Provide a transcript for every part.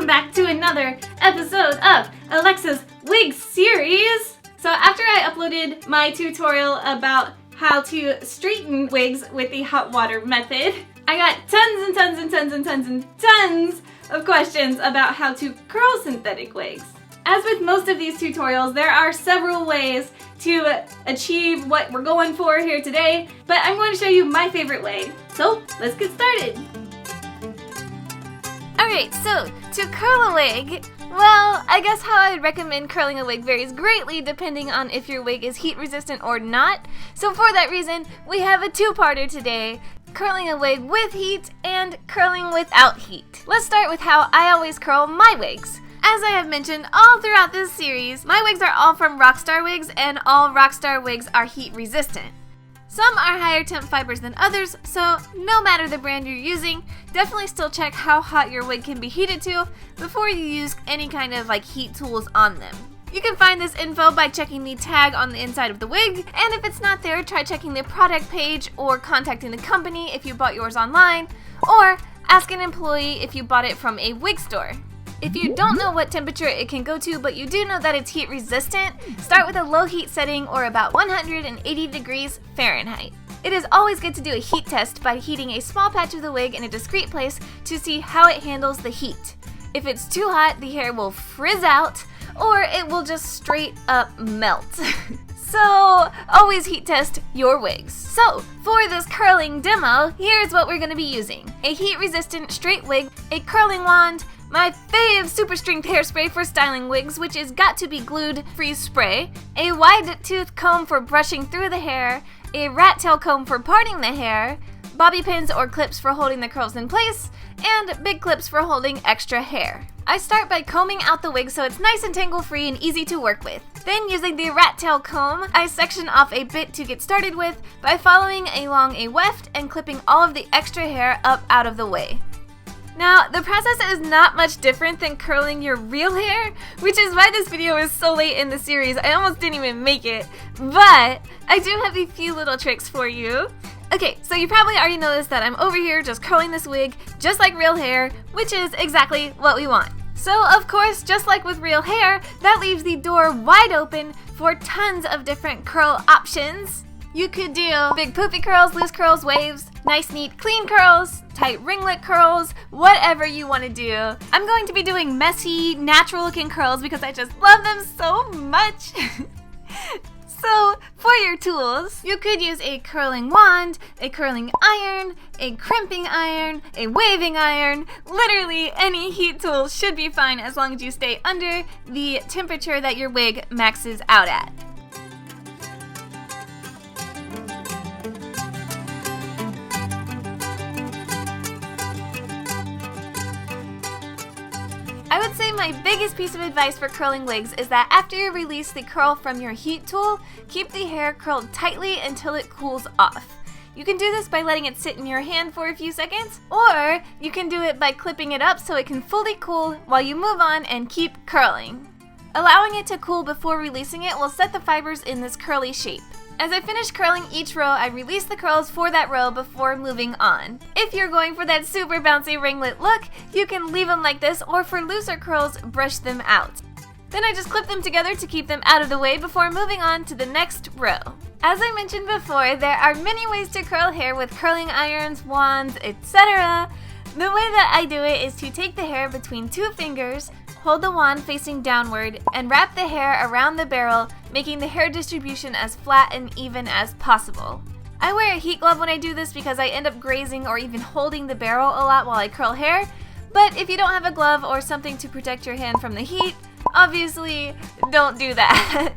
back to another episode of Alexa's WIGS series. So after I uploaded my tutorial about how to straighten wigs with the hot water method, I got tons of questions about how to curl synthetic wigs. As with most of these tutorials, there are several ways to achieve what we're going for here today, but I'm going to show you my favorite way. So let's get started. Alright, so to curl a wig, well, I guess how I would recommend curling a wig varies greatly depending on if your wig is heat resistant or not. So for that reason, we have a two-parter today, curling a wig with heat and curling without heat. Let's start with how I always curl my wigs. As I have mentioned all throughout this series, my wigs are all from Rockstar Wigs and all Rockstar wigs are heat resistant. Some are higher temp fibers than others, so no matter the brand you're using, definitely still check how hot your wig can be heated to before you use any kind of heat tools on them. You can find this info by checking the tag on the inside of the wig, and if it's not there, try checking the product page or contacting the company if you bought yours online, or ask an employee if you bought it from a wig store. If you don't know what temperature it can go to, but you do know that it's heat resistant, start with a low heat setting or about 180 degrees Fahrenheit. It is always good to do a heat test by heating a small patch of the wig in a discreet place to see how it handles the heat. If it's too hot, the hair will frizz out or it will just straight up melt. So, always heat test your wigs. So, for this curling demo, here's what we're going to be using. A heat-resistant straight wig, a curling wand, my fave super strength hairspray for styling wigs, which is got to be glued freeze spray, a wide tooth comb for brushing through the hair, a rat tail comb for parting the hair, bobby pins or clips for holding the curls in place, and big clips for holding extra hair. I start by combing out the wig so it's nice and tangle-free and easy to work with. Then, using the rat tail comb, I section off a bit to get started with by following along a weft and clipping all of the extra hair up out of the way. Now, the process is not much different than curling your real hair, which is why this video is so late in the series. I almost didn't even make it, but I do have a few little tricks for you. Okay, so you probably already noticed that I'm over here just curling this wig just like real hair, which is exactly what we want. So, of course, just like with real hair, that leaves the door wide open for tons of different curl options. You could do big poofy curls, loose curls, waves, nice neat clean curls, tight ringlet curls, whatever you want to do. I'm going to be doing messy, natural looking curls because I just love them so much. So, for your tools, you could use a curling wand, a curling iron, a crimping iron, a waving iron. Literally any heat tool should be fine as long as you stay under the temperature that your wig maxes out at. I would say my biggest piece of advice for curling wigs is that after you release the curl from your heat tool, keep the hair curled tightly until it cools off. You can do this by letting it sit in your hand for a few seconds, or you can do it by clipping it up so it can fully cool while you move on and keep curling. Allowing it to cool before releasing it will set the fibers in this curly shape. As I finish curling each row, I release the curls for that row before moving on. If you're going for that super bouncy ringlet look, you can leave them like this, or for looser curls, brush them out. Then I just clip them together to keep them out of the way before moving on to the next row. As I mentioned before, there are many ways to curl hair with curling irons, wands, etc. The way that I do it is to take the hair between two fingers, hold the wand facing downward, and wrap the hair around the barrel, making the hair distribution as flat and even as possible. I wear a heat glove when I do this because I end up grazing or even holding the barrel a lot while I curl hair, but if you don't have a glove or something to protect your hand from the heat, obviously don't do that.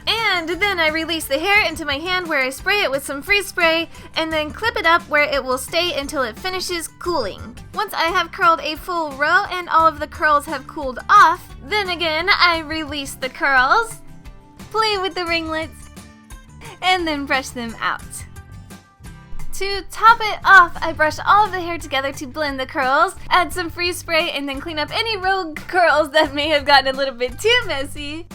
And then I release the hair into my hand where I spray it with some freeze spray and then clip it up where it will stay until it finishes cooling. Once I have curled a full row and all of the curls have cooled off, then again I release the curls, play with the ringlets, and then brush them out. To top it off, I brush all of the hair together to blend the curls, add some freeze spray, and then clean up any rogue curls that may have gotten a little bit too messy.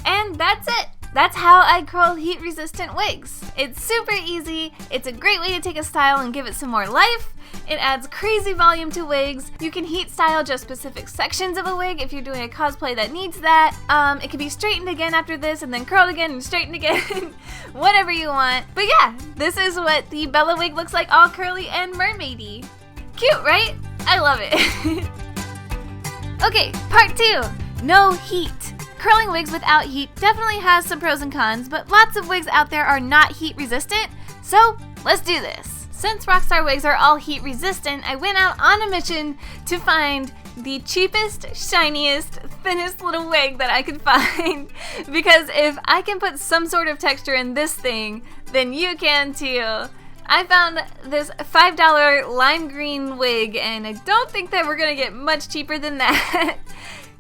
And that's it! That's how I curl heat-resistant wigs. It's super easy, it's a great way to take a style and give it some more life. It adds crazy volume to wigs. You can heat style just specific sections of a wig if you're doing a cosplay that needs that. It can be straightened again after this and then curled again and straightened again. Whatever you want. But yeah, this is what the Bella wig looks like, all curly and mermaidy. Cute, right? I love it. Okay, part 2. No heat. Curling wigs without heat definitely has some pros and cons, but lots of wigs out there are not heat resistant, so let's do this. Since Rockstar wigs are all heat resistant, I went out on a mission to find the cheapest, shiniest, thinnest little wig that I could find, because if I can put some sort of texture in this thing, then you can too. I found this $5 lime green wig, and I don't think that we're gonna get much cheaper than that.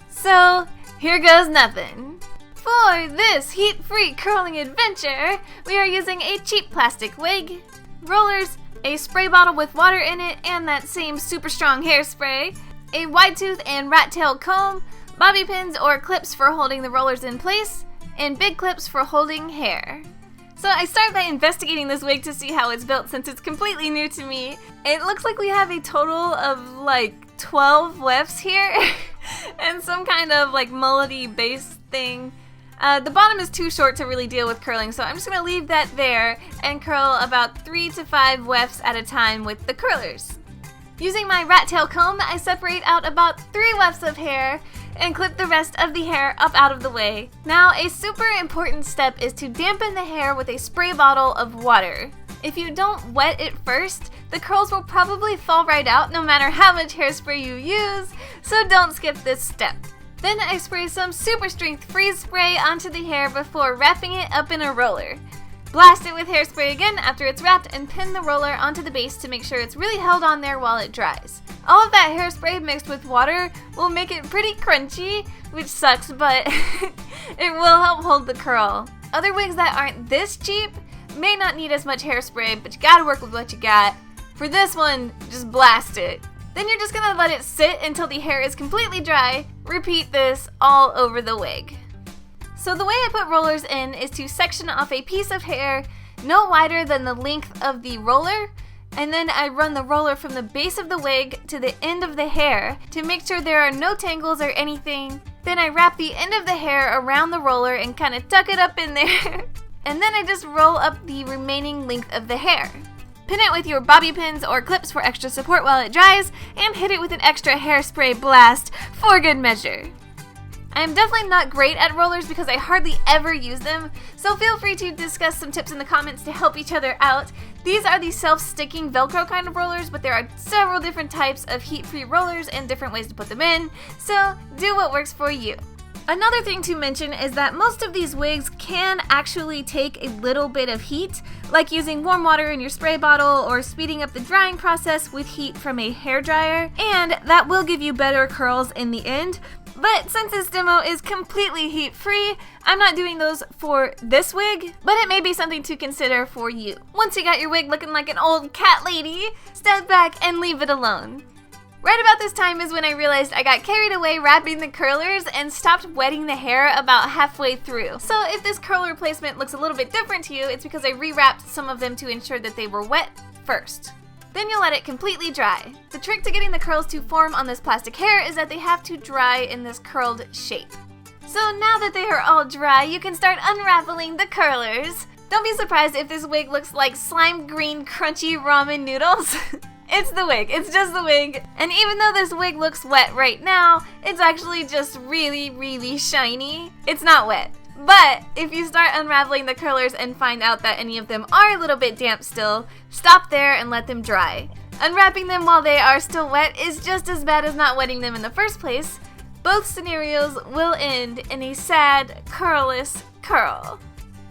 So here goes nothing. For this heat-free curling adventure, we are using a cheap plastic wig, rollers, a spray bottle with water in it and that same super strong hairspray, a wide tooth and rat tail comb, bobby pins or clips for holding the rollers in place, and big clips for holding hair. So I started by investigating this wig to see how it's built since it's completely new to me. It looks like we have a total of like 12 wefts here and some kind of like mullety base thing. The bottom is too short to really deal with curling, so I'm just going to leave that there and curl about 3 to 5 wefts at a time with the curlers. Using my rat tail comb, I separate out about 3 wefts of hair and clip the rest of the hair up out of the way. Now, a super important step is to dampen the hair with a spray bottle of water. If you don't wet it first, the curls will probably fall right out no matter how much hairspray you use, so don't skip this step. Then I spray some super strength freeze spray onto the hair before wrapping it up in a roller. Blast it with hairspray again after it's wrapped and pin the roller onto the base to make sure it's really held on there while it dries. All of that hairspray mixed with water will make it pretty crunchy, which sucks, but it will help hold the curl. Other wigs that aren't this cheap may not need as much hairspray, but you gotta work with what you got. For this one, just blast it. Then you're just gonna let it sit until the hair is completely dry. Repeat this all over the wig. So the way I put rollers in is to section off a piece of hair no wider than the length of the roller, and then I run the roller from the base of the wig to the end of the hair to make sure there are no tangles or anything. Then I wrap the end of the hair around the roller and kind of tuck it up in there. And then I just roll up the remaining length of the hair. Pin it with your bobby pins or clips for extra support while it dries, and hit it with an extra hairspray blast for good measure. I am definitely not great at rollers because I hardly ever use them, so feel free to discuss some tips in the comments to help each other out. These are the self-sticking Velcro kind of rollers, but there are several different types of heat-free rollers and different ways to put them in, so do what works for you. Another thing to mention is that most of these wigs can actually take a little bit of heat, like using warm water in your spray bottle or speeding up the drying process with heat from a hairdryer, and that will give you better curls in the end. But since this demo is completely heat-free, I'm not doing those for this wig, but it may be something to consider for you. Once you got your wig looking like an old cat lady, step back and leave it alone. Right about this time is when I realized I got carried away wrapping the curlers and stopped wetting the hair about halfway through. So if this curler placement looks a little bit different to you, it's because I rewrapped some of them to ensure that they were wet first. Then you'll let it completely dry. The trick to getting the curls to form on this plastic hair is that they have to dry in this curled shape. So now that they are all dry, you can start unraveling the curlers. Don't be surprised if this wig looks like slime green crunchy ramen noodles. It's the wig, it's just the wig. And even though this wig looks wet right now, it's actually just really, really shiny. It's not wet. But if you start unraveling the curlers and find out that any of them are a little bit damp still, stop there and let them dry. Unwrapping them while they are still wet is just as bad as not wetting them in the first place. Both scenarios will end in a sad, curlless curl.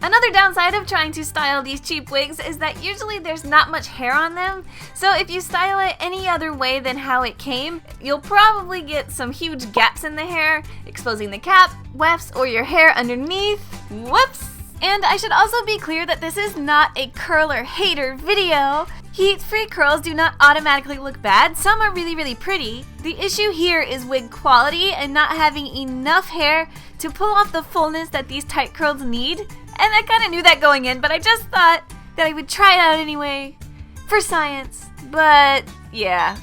Another downside of trying to style these cheap wigs is that usually there's not much hair on them, so if you style it any other way than how it came, you'll probably get some huge gaps in the hair, exposing the cap, wefts, or your hair underneath. Whoops! And I should also be clear that this is not a curler hater video. Heat-free curls do not automatically look bad. Some are really, really pretty. The issue here is wig quality and not having enough hair to pull off the fullness that these tight curls need. And I kind of knew that going in, but I just thought that I would try it out anyway for science. But yeah.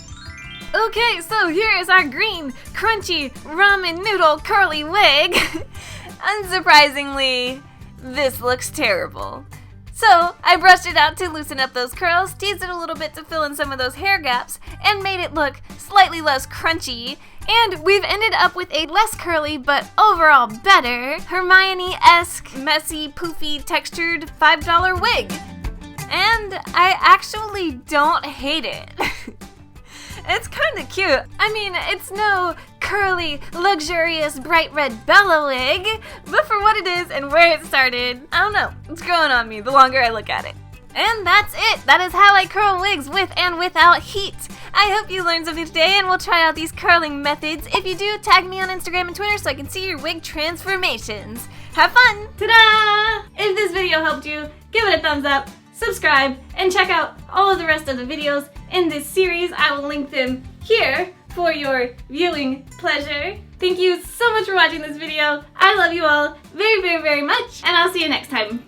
Okay, so here is our green, crunchy, ramen noodle curly wig. Unsurprisingly, this looks terrible. So I brushed it out to loosen up those curls, teased it a little bit to fill in some of those hair gaps, and made it look slightly less crunchy. And we've ended up with a less curly, but overall better, Hermione-esque, messy, poofy, textured $5 wig. And I actually don't hate it. It's kind of cute. I mean, it's no curly, luxurious, bright red Bella wig, but for what it is and where it started, I don't know. It's growing on me the longer I look at it. And that's it. That is how I curl wigs with and without heat. I hope you learned something today and we'll try out these curling methods. If you do, tag me on Instagram and Twitter so I can see your wig transformations. Have fun! Ta-da! If this video helped you, give it a thumbs up, subscribe, and check out all of the rest of the videos in this series. I will link them here for your viewing pleasure. Thank you so much for watching this video. I love you all very, very, very much, and I'll see you next time.